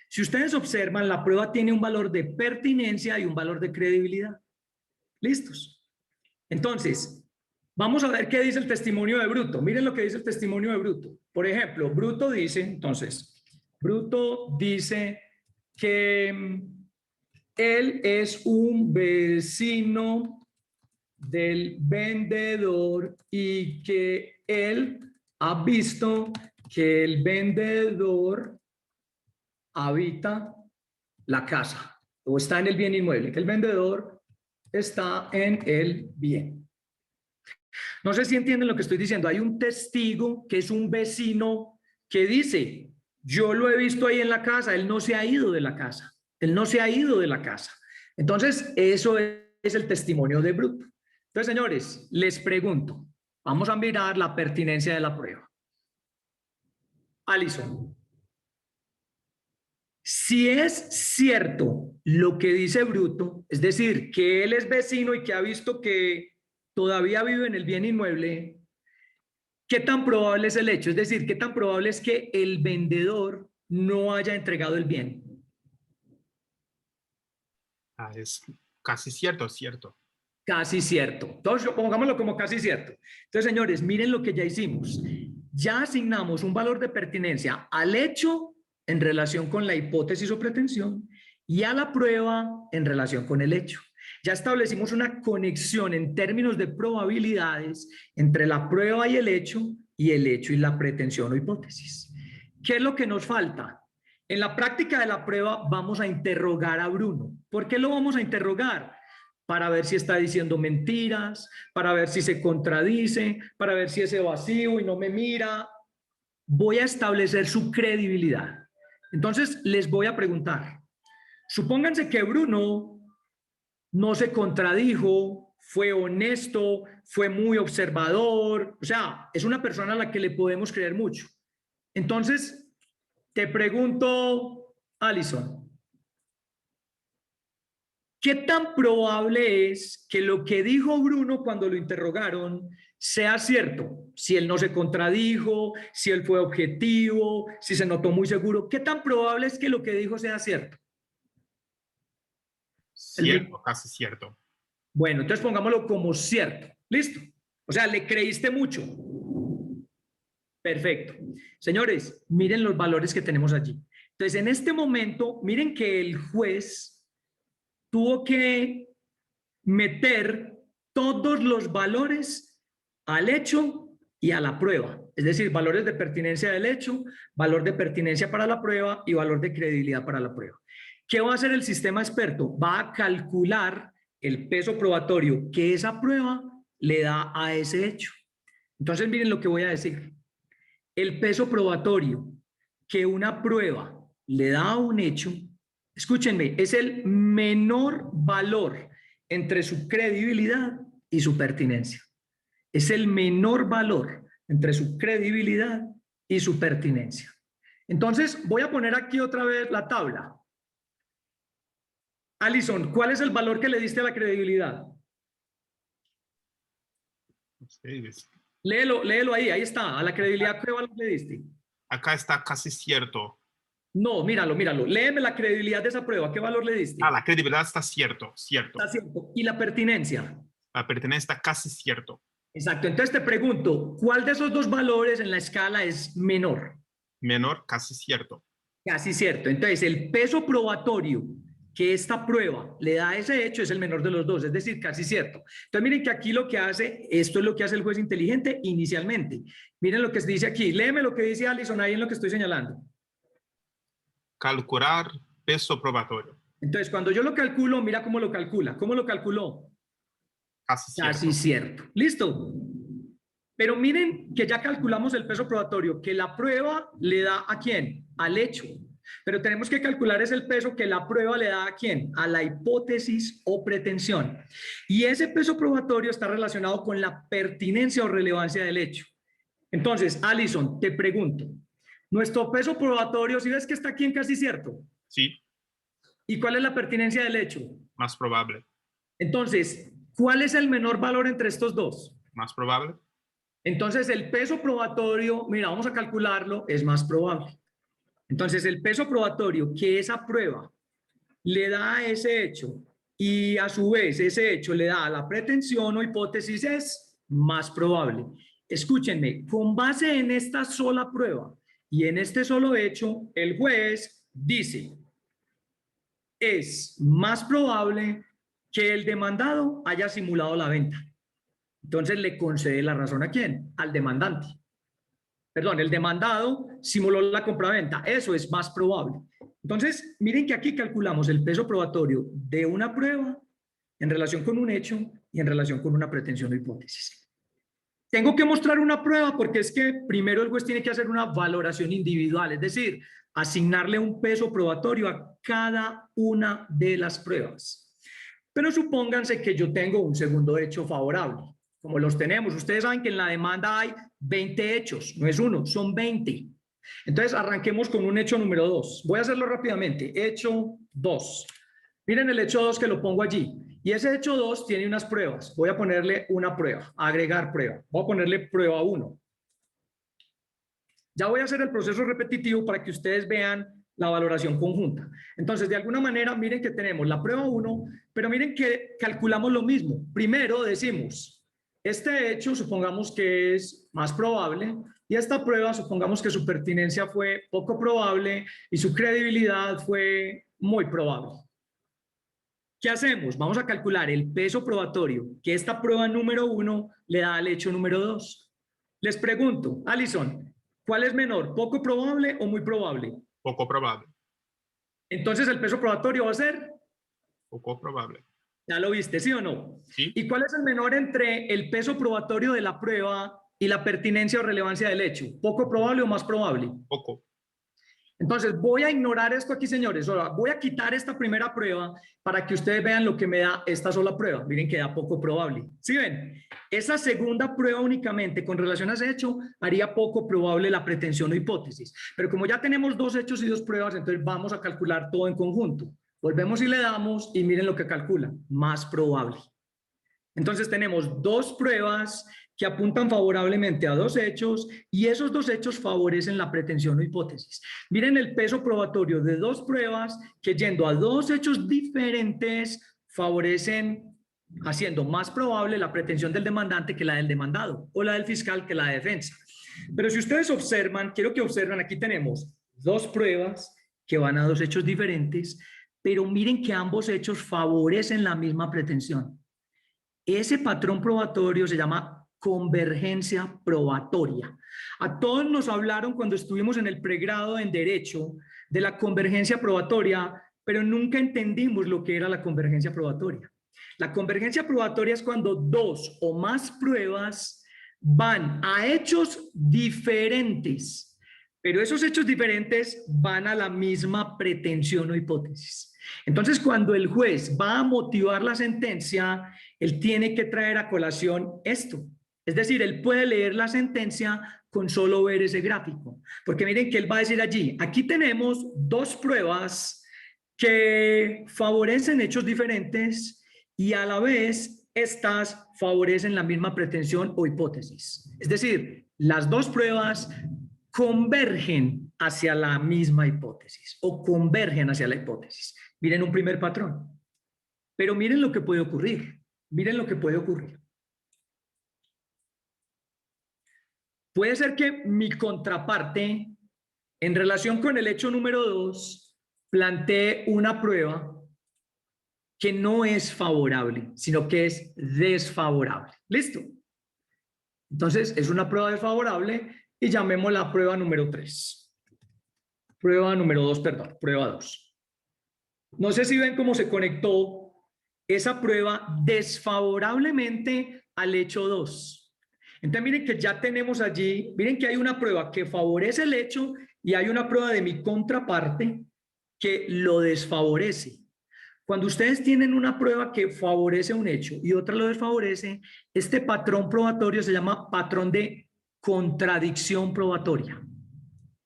Si ustedes observan, la prueba tiene un valor de pertinencia y un valor de credibilidad. ¿Listos? Entonces, vamos a ver qué dice el testimonio de Bruto. Miren lo que dice el testimonio de Bruto. Por ejemplo, Bruto dice que él es un vecino del vendedor y que él ha visto que el vendedor habita la casa o está en el bien inmueble, que el vendedor está en el bien. No sé si entienden lo que estoy diciendo. Hay un testigo que es un vecino que dice, yo lo he visto ahí en la casa, él no se ha ido de la casa, él no se ha ido de la casa. Entonces, eso es el testimonio de Bruto. Entonces, señores, les pregunto, vamos a mirar la pertinencia de la prueba. Alison, si es cierto lo que dice Bruto, es decir, que él es vecino y que ha visto que todavía vive en el bien inmueble, ¿qué tan probable es el hecho? Es decir, ¿qué tan probable es que el vendedor no haya entregado el bien? Es casi cierto, cierto. Casi cierto. Entonces, pongámoslo como casi cierto. Entonces, señores, miren lo que ya hicimos. Ya asignamos un valor de pertinencia al hecho en relación con la hipótesis o pretensión y a la prueba en relación con el hecho. Ya establecimos una conexión en términos de probabilidades entre la prueba y el hecho y la pretensión o hipótesis. ¿Qué es lo que nos falta? En la práctica de la prueba vamos a interrogar a Bruno. ¿Por qué lo vamos a interrogar? Para ver si está diciendo mentiras, para ver si se contradice, para ver si es evasivo y no me mira. Voy a establecer su credibilidad. Entonces, les voy a preguntar. Supónganse que Bruno no se contradijo, fue honesto, fue muy observador, o sea, es una persona a la que le podemos creer mucho. Entonces, te pregunto, Alison, ¿qué tan probable es que lo que dijo Bruno cuando lo interrogaron sea cierto? Si él no se contradijo, si él fue objetivo, si se notó muy seguro, ¿qué tan probable es que lo que dijo sea cierto? Cierto, casi cierto. Bueno, entonces pongámoslo como cierto. ¿Listo? O sea, le creíste mucho. Perfecto. Señores, miren los valores que tenemos allí. Entonces, en este momento, miren que el juez tuvo que meter todos los valores al hecho y a la prueba. Es decir, valores de pertinencia del hecho, valor de pertinencia para la prueba y valor de credibilidad para la prueba. ¿Qué va a hacer el sistema experto? Va a calcular el peso probatorio que esa prueba le da a ese hecho. Entonces, miren lo que voy a decir. El peso probatorio que una prueba le da a un hecho, escúchenme, es el menor valor entre su credibilidad y su pertinencia. Es el menor valor entre su credibilidad y su pertinencia. Entonces, voy a poner aquí otra vez la tabla. Alison, ¿cuál es el valor que le diste a la credibilidad? Léelo ahí, ahí está. A la credibilidad, ¿qué valor le diste? Acá está casi cierto. No, míralo. Léeme la credibilidad de esa prueba. ¿Qué valor le diste? La credibilidad está cierto. Está cierto. ¿Y la pertinencia? La pertinencia está casi cierto. Exacto. Entonces te pregunto, ¿cuál de esos dos valores en la escala es menor? Menor, casi cierto. Casi cierto. Entonces el peso probatorio que esta prueba le da a ese hecho es el menor de los dos, es decir, casi cierto. Entonces miren que aquí lo que hace, esto es lo que hace el juez inteligente inicialmente. Miren lo que se dice aquí. Léeme lo que dice Alison ahí en lo que estoy señalando. Calcular peso probatorio. Entonces, cuando yo lo calculo, mira cómo lo calcula. ¿Cómo lo calculó? Casi cierto. Casi cierto. ¿Listo? Pero miren que ya calculamos el peso probatorio que la prueba le da ¿a quién? Al hecho. Pero tenemos que calcular es el peso que la prueba le da ¿a quién? A la hipótesis o pretensión. Y ese peso probatorio está relacionado con la pertinencia o relevancia del hecho. Entonces, Alison, te pregunto, nuestro peso probatorio, ¿sí ves que está aquí en casi cierto? Sí. ¿Y cuál es la pertinencia del hecho? Más probable. Entonces, ¿cuál es el menor valor entre estos dos? Más probable. Entonces, el peso probatorio, mira, vamos a calcularlo, es más probable. Entonces, el peso probatorio que esa prueba le da a ese hecho y a su vez ese hecho le da a la pretensión o hipótesis es más probable. Escúchenme, con base en esta sola prueba y en este solo hecho, el juez dice, es más probable que el demandado haya simulado la venta. Entonces le concede la razón ¿a quién? Al demandante. perdón, el demandado simuló la compraventa. Eso es más probable. Entonces, miren que aquí calculamos el peso probatorio de una prueba en relación con un hecho y en relación con una pretensión o hipótesis. Tengo que mostrar una prueba porque es que primero el juez tiene que hacer una valoración individual, es decir, asignarle un peso probatorio a cada una de las pruebas. Pero supónganse que yo tengo un segundo hecho favorable, como los tenemos. Ustedes saben que en la demanda hay 20 hechos, no es uno, son 20. Entonces arranquemos con un hecho número 2. Voy a hacerlo rápidamente. Hecho 2. Miren el hecho 2 que lo pongo allí. Y ese hecho 2 tiene unas pruebas. Voy a ponerle una prueba, agregar prueba. Voy a ponerle prueba 1. Ya voy a hacer el proceso repetitivo para que ustedes vean la valoración conjunta. Entonces, de alguna manera, miren que tenemos la prueba 1, pero miren que calculamos lo mismo. Primero decimos, este hecho supongamos que es más probable y esta prueba supongamos que su pertinencia fue poco probable y su credibilidad fue muy probable. ¿Qué hacemos? Vamos a calcular el peso probatorio que esta prueba número 1 le da al hecho número 2. Les pregunto, Alison, ¿cuál es menor, poco probable o muy probable? Poco probable. Entonces el peso probatorio va a ser Poco probable. ¿Ya lo viste, sí o no? Sí. ¿Y cuál es el menor entre el peso probatorio de la prueba y la pertinencia o relevancia del hecho? ¿Poco probable o más probable? Poco. Entonces voy a ignorar esto aquí, señores. Ahora voy a quitar esta primera prueba para que ustedes vean lo que me da esta sola prueba. Miren que da poco probable. ¿Sí ven? Esa segunda prueba únicamente con relación a ese hecho haría poco probable la pretensión o hipótesis. Pero como ya tenemos 2 hechos y 2 pruebas, entonces vamos a calcular todo en conjunto. Volvemos y le damos y miren lo que calcula. Más probable. Entonces tenemos 2 pruebas que apuntan favorablemente a 2 hechos y esos 2 hechos favorecen la pretensión o hipótesis. Miren el peso probatorio de 2 pruebas que yendo a 2 hechos diferentes favorecen, haciendo más probable la pretensión del demandante que la del demandado o la del fiscal que la de defensa. Pero si ustedes observan, quiero que observen, aquí tenemos 2 pruebas que van a 2 hechos diferentes, pero miren que ambos hechos favorecen la misma pretensión. Ese patrón probatorio se llama convergencia probatoria. A todos nos hablaron cuando estuvimos en el pregrado en Derecho de la convergencia probatoria, pero nunca entendimos lo que era la convergencia probatoria. La convergencia probatoria es cuando 2 o más pruebas van a hechos diferentes, pero esos hechos diferentes van a la misma pretensión o hipótesis. Entonces, cuando el juez va a motivar la sentencia, él tiene que traer a colación esto. Es decir, él puede leer la sentencia con solo ver ese gráfico. Porque miren que él va a decir allí, aquí tenemos 2 pruebas que favorecen hechos diferentes y a la vez estas favorecen la misma pretensión o hipótesis. Es decir, las 2 pruebas convergen hacia la misma hipótesis o convergen hacia la hipótesis. Miren un primer patrón. Pero miren lo que puede ocurrir. Miren lo que puede ocurrir. Puede ser que mi contraparte, en relación con el hecho número 2, plantee una prueba que no es favorable, sino que es desfavorable. ¿Listo? Entonces, es una prueba desfavorable y llamémosla prueba número 3. Prueba número 2, perdón, prueba 2. No sé si ven cómo se conectó esa prueba desfavorablemente al hecho 2. Entonces miren que ya tenemos allí, miren que hay una prueba que favorece el hecho y hay una prueba de mi contraparte que lo desfavorece. Cuando ustedes tienen una prueba que favorece un hecho y otra lo desfavorece, este patrón probatorio se llama patrón de contradicción probatoria.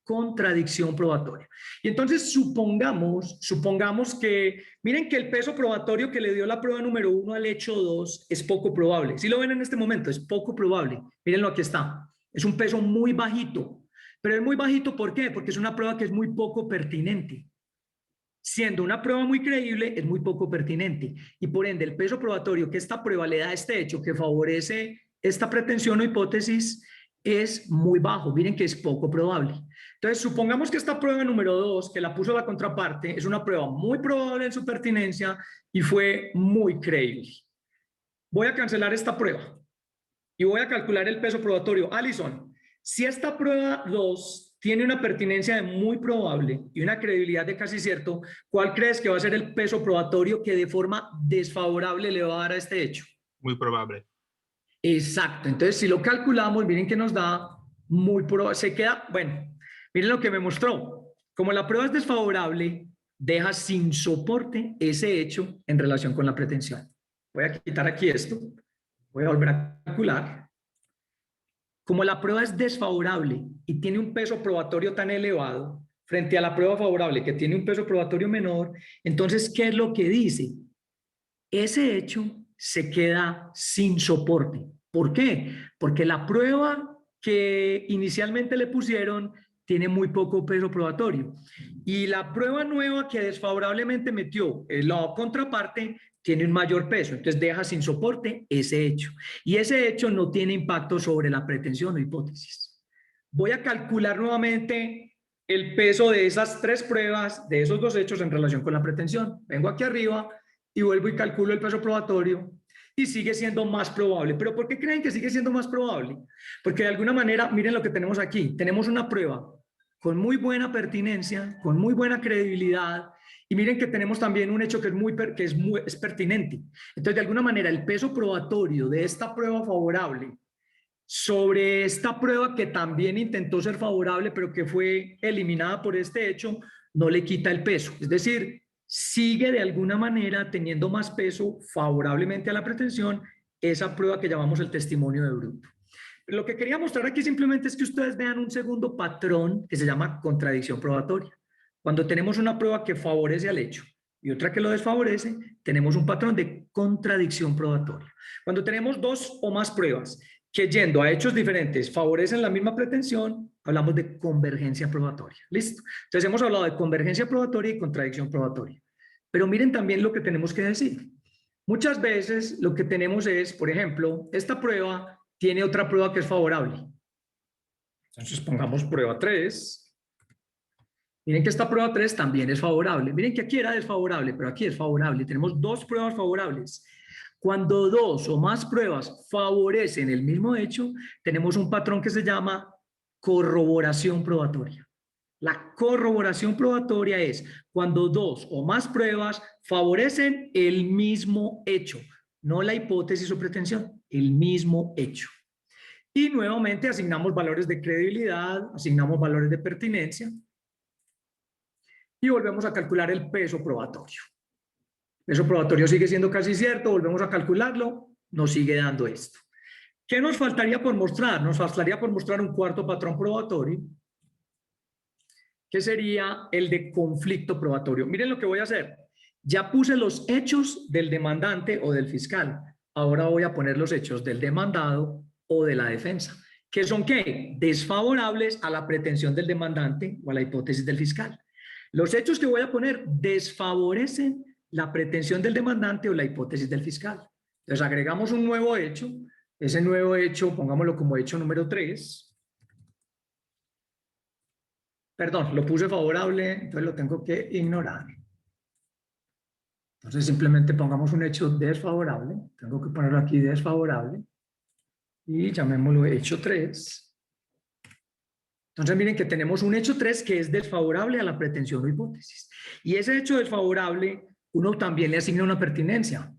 Contradicción probatoria. Y entonces supongamos que, miren que el peso probatorio que le dio la prueba número 1 al hecho 2 es poco probable. Si lo ven en este momento, es poco probable. Mírenlo, aquí está. Es un peso muy bajito. Pero es muy bajito, ¿por qué? Porque es una prueba que es muy poco pertinente. Siendo una prueba muy creíble, es muy poco pertinente. Y por ende, el peso probatorio que esta prueba le da a este hecho que favorece esta pretensión o hipótesis es muy bajo. Miren que es poco probable. Entonces, supongamos que esta prueba número 2, que la puso la contraparte, es una prueba muy probable en su pertinencia y fue muy creíble. Voy a cancelar esta prueba y voy a calcular el peso probatorio. Alison, Si esta prueba 2 tiene una pertinencia de muy probable y una credibilidad de casi cierto, ¿cuál crees que va a ser el peso probatorio que de forma desfavorable le va a dar a este hecho? Muy probable. Exacto. Entonces, si lo calculamos, miren que nos da muy probable. Se queda, bueno, miren lo que me mostró. Como la prueba es desfavorable, deja sin soporte ese hecho en relación con la pretensión. Voy a quitar aquí esto. Voy a volver a calcular. Como la prueba es desfavorable y tiene un peso probatorio tan elevado frente a la prueba favorable que tiene un peso probatorio menor, entonces, ¿qué es lo que dice? Ese hecho se queda sin soporte. ¿Por qué? Porque la prueba que inicialmente le pusieron tiene muy poco peso probatorio. Y la prueba nueva que desfavorablemente metió la contraparte tiene un mayor peso. Entonces deja sin soporte ese hecho. Y ese hecho no tiene impacto sobre la pretensión o hipótesis. Voy a calcular nuevamente el peso de esas 3 pruebas, de esos 2 hechos en relación con la pretensión. Vengo aquí arriba y vuelvo y calculo el peso probatorio y sigue siendo más probable. ¿Pero por qué creen que sigue siendo más probable? Porque de alguna manera, miren lo que tenemos aquí. Tenemos una prueba con muy buena pertinencia, con muy buena credibilidad, y miren que tenemos también un hecho que es pertinente. Entonces, de alguna manera, el peso probatorio de esta prueba favorable sobre esta prueba que también intentó ser favorable, pero que fue eliminada por este hecho, no le quita el peso. Es decir, sigue de alguna manera teniendo más peso favorablemente a la pretensión esa prueba que llamamos el testimonio de Bruto. Lo que quería mostrar aquí simplemente es que ustedes vean un segundo patrón que se llama contradicción probatoria. Cuando tenemos una prueba que favorece al hecho y otra que lo desfavorece, tenemos un patrón de contradicción probatoria. Cuando tenemos 2 o más pruebas que yendo a hechos diferentes favorecen la misma pretensión, hablamos de convergencia probatoria. ¿Listo? Entonces hemos hablado de convergencia probatoria y contradicción probatoria. Pero miren también lo que tenemos que decir. Muchas veces lo que tenemos es, por ejemplo, esta prueba tiene otra prueba que es favorable. Entonces pongamos prueba 3. Miren que esta prueba 3 también es favorable. Miren que aquí era desfavorable, pero aquí es favorable. Tenemos 2 pruebas favorables. Cuando 2 o más pruebas favorecen el mismo hecho, tenemos un patrón que se llama corroboración probatoria. La corroboración probatoria es cuando 2 o más pruebas favorecen el mismo hecho, no la hipótesis o pretensión, el mismo hecho. Y nuevamente asignamos valores de credibilidad, asignamos valores de pertinencia y volvemos a calcular el peso probatorio. El peso probatorio sigue siendo casi cierto, volvemos a calcularlo, nos sigue dando esto. ¿Qué nos faltaría por mostrar? Nos faltaría por mostrar un cuarto patrón probatorio, que sería el de conflicto probatorio. Miren lo que voy a hacer. Ya puse los hechos del demandante o del fiscal. Ahora voy a poner los hechos del demandado o de la defensa. ¿Qué son qué? Desfavorables a la pretensión del demandante o a la hipótesis del fiscal. Los hechos que voy a poner desfavorecen la pretensión del demandante o la hipótesis del fiscal. Entonces agregamos un nuevo hecho. Ese nuevo hecho, pongámoslo como hecho número 3. Perdón, lo puse favorable, entonces lo tengo que ignorar. Entonces simplemente pongamos un hecho desfavorable. Tengo que ponerlo aquí desfavorable. Y llamémoslo hecho 3. Entonces miren que tenemos un hecho 3 que es desfavorable a la pretensión o hipótesis. Y ese hecho desfavorable, uno también le asigna una pertinencia.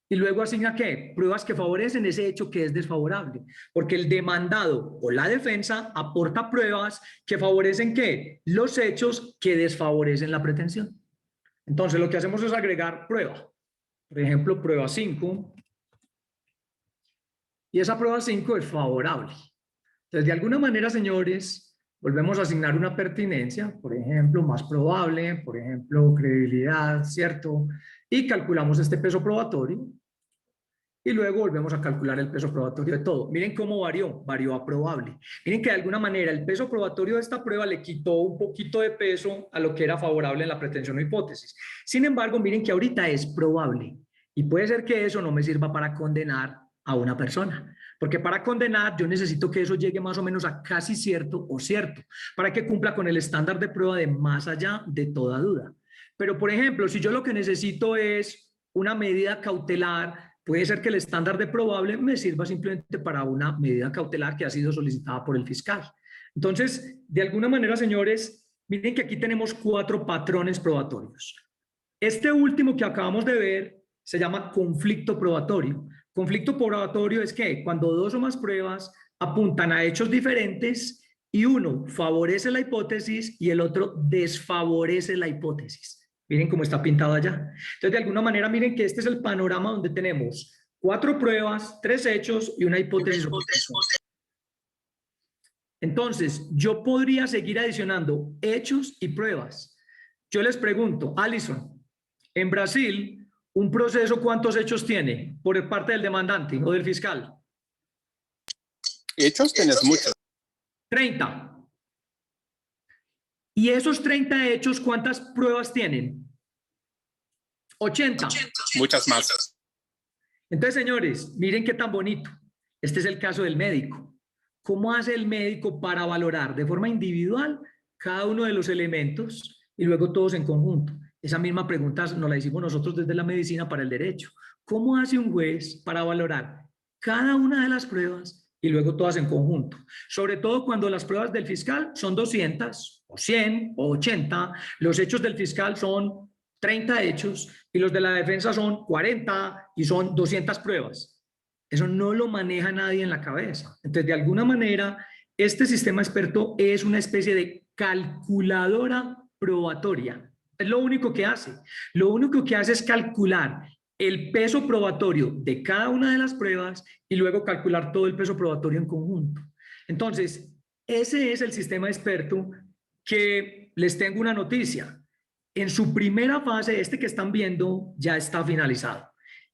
Y luego asigna ¿qué? Pruebas que favorecen ese hecho que es desfavorable. Porque el demandado o la defensa aporta pruebas que favorecen ¿qué? Los hechos que desfavorecen la pretensión. Entonces lo que hacemos es agregar prueba. Por ejemplo, prueba 5. Y esa prueba 5 es favorable. Entonces, de alguna manera, señores, volvemos a asignar una pertinencia, por ejemplo, más probable, por ejemplo, credibilidad, ¿cierto? Y calculamos este peso probatorio. Y luego volvemos a calcular el peso probatorio de todo. Miren cómo varió a probable. Miren que de alguna manera el peso probatorio de esta prueba le quitó un poquito de peso a lo que era favorable en la pretensión o hipótesis. Sin embargo, miren que ahorita es probable. Y puede ser que eso no me sirva para condenar a una persona. Porque para condenar yo necesito que eso llegue más o menos a casi cierto o cierto, para que cumpla con el estándar de prueba de más allá de toda duda. Pero, por ejemplo, si yo lo que necesito es una medida cautelar puede ser que el estándar de probable me sirva simplemente para una medida cautelar que ha sido solicitada por el fiscal. Entonces, de alguna manera, señores, miren que aquí tenemos 4 patrones probatorios. Este último que acabamos de ver se llama conflicto probatorio. Conflicto probatorio es que cuando 2 o más pruebas apuntan a hechos diferentes y uno favorece la hipótesis y el otro desfavorece la hipótesis. Miren cómo está pintado allá. Entonces, de alguna manera, miren que este es el panorama donde tenemos 4 pruebas, 3 hechos y una hipótesis. Entonces, yo podría seguir adicionando hechos y pruebas. Yo les pregunto, Alison, en Brasil, un proceso, ¿cuántos hechos tiene por parte del demandante o del fiscal? Hechos tienes muchos. 30. Y esos 30 hechos, ¿cuántas pruebas tienen? 80. Muchas más. Entonces, señores, miren qué tan bonito. Este es el caso del médico. ¿Cómo hace el médico para valorar de forma individual cada uno de los elementos y luego todos en conjunto? Esa misma pregunta nos la hicimos nosotros desde la medicina para el derecho. ¿Cómo hace un juez para valorar cada una de las pruebas y luego todas en conjunto? Sobre todo cuando las pruebas del fiscal son 200 o 100 o 80, los hechos del fiscal son 30 hechos y los de la defensa son 40 y son 200 pruebas. Eso no lo maneja nadie en la cabeza. Entonces, de alguna manera, este sistema experto es una especie de calculadora probatoria. Es lo único que hace. Lo único que hace es calcular el peso probatorio de cada una de las pruebas y luego calcular todo el peso probatorio en conjunto. Entonces, ese es el sistema experto que les tengo una noticia. En su primera fase, este que están viendo ya está finalizado.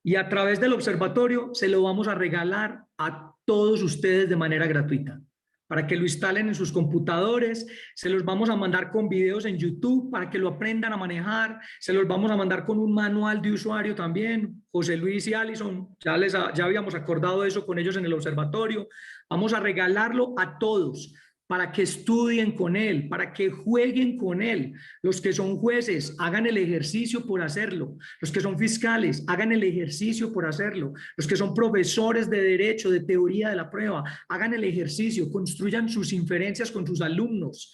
Y a través del observatorio se lo vamos a regalar a todos ustedes de manera gratuita para que lo instalen en sus computadores. Se los vamos a mandar con videos en YouTube para que lo aprendan a manejar. Se los vamos a mandar con un manual de usuario también. José Luis y Alison, ya habíamos acordado eso con ellos en el observatorio. Vamos a regalarlo a todos para que estudien con él, para que jueguen con él. Los que son jueces, hagan el ejercicio por hacerlo. Los que son fiscales, hagan el ejercicio por hacerlo. Los que son profesores de derecho, de teoría de la prueba, hagan el ejercicio, construyan sus inferencias con sus alumnos.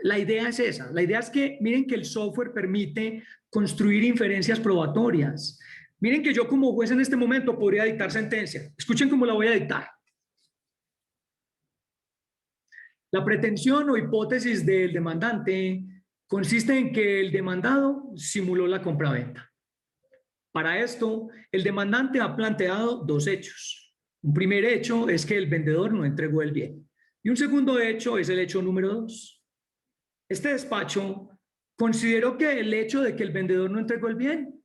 La idea es esa. La idea es que, miren que el software permite construir inferencias probatorias. Miren que yo como juez en este momento podría dictar sentencia. Escuchen cómo la voy a dictar. La pretensión o hipótesis del demandante consiste en que el demandado simuló la compraventa. Para esto, el demandante ha planteado 2 hechos. Un primer hecho es que el vendedor no entregó el bien. Y un segundo hecho es el hecho número 2. Este despacho consideró que el hecho de que el vendedor no entregó el bien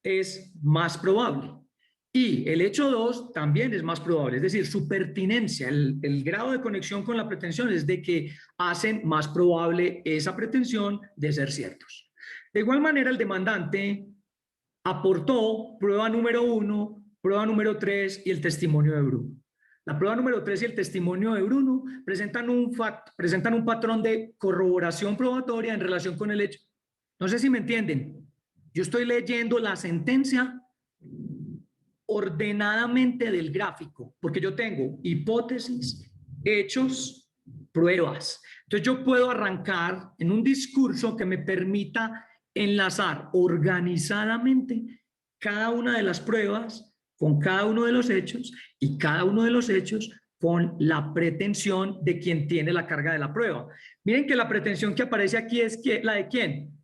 es más probable. Y el hecho 2 también es más probable, es decir, su pertinencia, el grado de conexión con la pretensión es de que hacen más probable esa pretensión de ser ciertos. De igual manera, el demandante aportó prueba número 1, prueba número 3 y el testimonio de Bruno. La prueba número 3 y el testimonio de Bruno presentan un patrón de corroboración probatoria en relación con el hecho. No sé si me entienden. Yo estoy leyendo la sentencia ordenadamente del gráfico, porque yo tengo hipótesis, hechos, pruebas. Entonces yo puedo arrancar en un discurso que me permita enlazar organizadamente cada una de las pruebas con cada uno de los hechos y cada uno de los hechos con la pretensión de quien tiene la carga de la prueba. Miren que la pretensión que aparece aquí es que, ¿la de quién?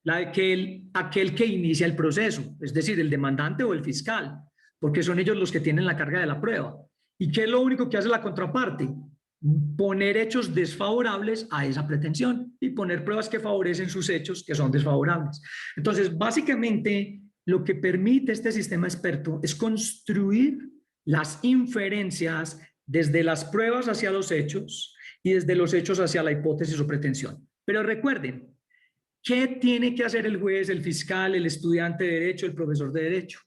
La de que aquel que inicia el proceso, es decir, el demandante o el fiscal, porque son ellos los que tienen la carga de la prueba. ¿Y qué es lo único que hace la contraparte? Poner hechos desfavorables a esa pretensión y poner pruebas que favorecen sus hechos que son desfavorables. Entonces, básicamente, lo que permite este sistema experto es construir las inferencias desde las pruebas hacia los hechos y desde los hechos hacia la hipótesis o pretensión. Pero recuerden, ¿qué tiene que hacer el juez, el fiscal, el estudiante de derecho, el profesor de derecho?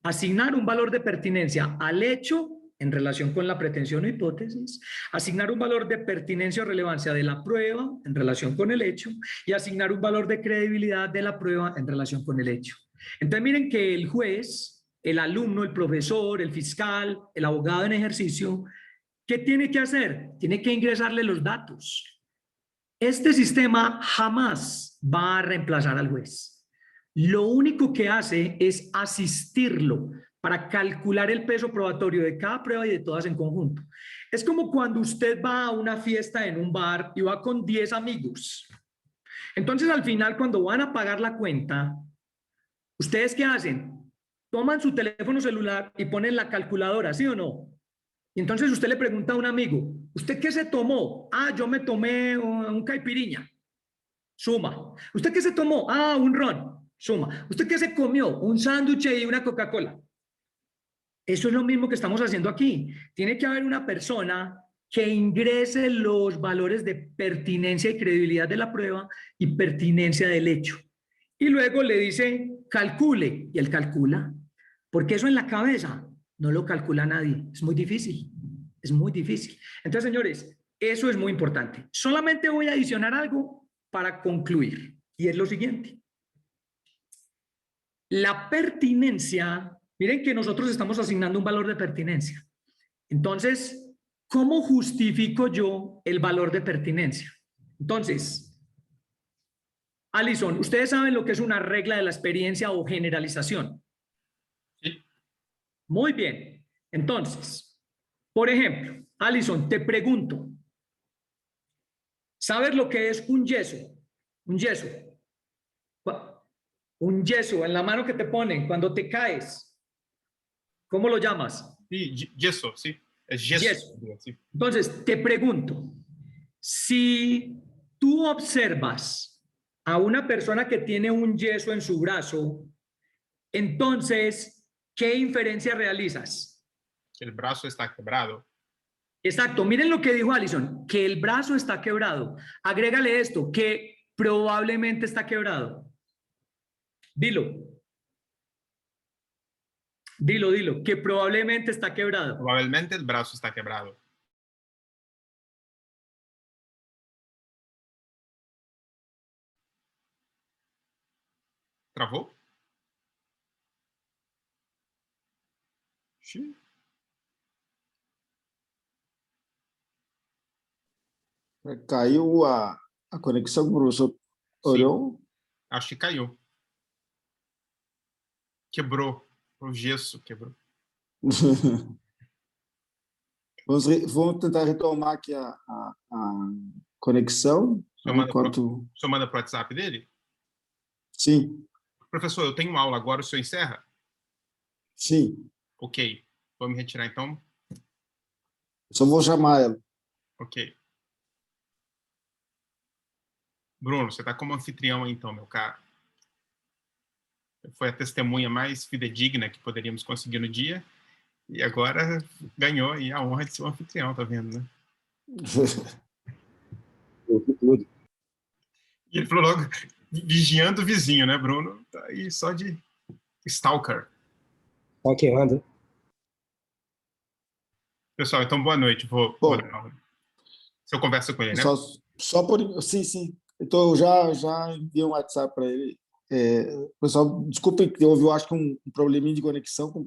Asignar un valor de pertinencia al hecho en relación con la pretensión o hipótesis, asignar un valor de pertinencia o relevancia de la prueba en relación con el hecho y asignar un valor de credibilidad de la prueba en relación con el hecho. Entonces miren que el juez el alumno, el profesor, el fiscal, el abogado en ejercicio, ¿qué tiene que hacer? Tiene que ingresarle los datos. Este sistema jamás va a reemplazar al juez. Lo único que hace es asistirlo para calcular el peso probatorio de cada prueba y de todas en conjunto. Es como cuando usted va a una fiesta en un bar y va con 10 amigos. Entonces, al final, cuando van a pagar la cuenta, ¿ustedes qué hacen? Toman su teléfono celular y ponen la calculadora, ¿sí o no? Y entonces usted le pregunta a un amigo, ¿usted qué se tomó? Ah, yo me tomé un caipiriña. Suma. ¿Usted qué se tomó? Ah, un ron. Suma. ¿Usted qué se comió? Un sándwich y una Coca-Cola. Eso es lo mismo que estamos haciendo aquí. Tiene que haber una persona que ingrese los valores de pertinencia y credibilidad de la prueba y pertinencia del hecho. Y luego le dice, calcule, y él calcula. Porque eso en la cabeza no lo calcula nadie. Es muy difícil. Es muy difícil. Entonces, señores, eso es muy importante. Solamente voy a adicionar algo para concluir. Y es lo siguiente. La pertinencia, miren que nosotros estamos asignando un valor de pertinencia. Entonces, ¿cómo justifico yo el valor de pertinencia? Entonces, Alison, ¿ustedes saben lo que es una regla de la experiencia o generalización? Sí. Muy bien. Entonces, por ejemplo, Alison, te pregunto, ¿sabes lo que es un yeso? Un yeso. Un yeso en la mano que te ponen cuando te caes. ¿Cómo lo llamas? Sí, yeso, sí. Es yeso. Yeso. Sí. Entonces, te pregunto, si tú observas a una persona que tiene un yeso en su brazo, entonces, ¿qué inferencia realizas? El brazo está quebrado. Exacto, miren lo que dijo Alison, que el brazo está quebrado. Agrégale esto, que probablemente está quebrado. Dilo. Dilo, que probablemente está quebrado. Probablemente el brazo está quebrado. ¿Travou? Sí. Caiu a conexão, professor. Olhou? Acho que caiu. Quebrou. O gesso quebrou. Vamos tentar retomar aqui a conexão. O senhor manda para o WhatsApp dele? Sim. Professor, eu tenho aula agora, o senhor encerra? Sim. Ok. Vou me retirar então. Só vou chamar ela. Ok. Bruno, você está como anfitrião aí, então, meu caro. Foi a testemunha mais fidedigna que poderíamos conseguir no dia. E agora ganhou aí a honra de ser o anfitrião, tá vendo, né? E ele falou logo, vigiando o vizinho, né, Bruno? Tá aí só de stalker. Stalkeando. Pessoal, então boa noite. Vou dar aula. Você conversa com ele, né? Só por... Sim. Então, eu já enviei um WhatsApp para ele. Pessoal, desculpem que houve, eu acho que um probleminha de conexão com o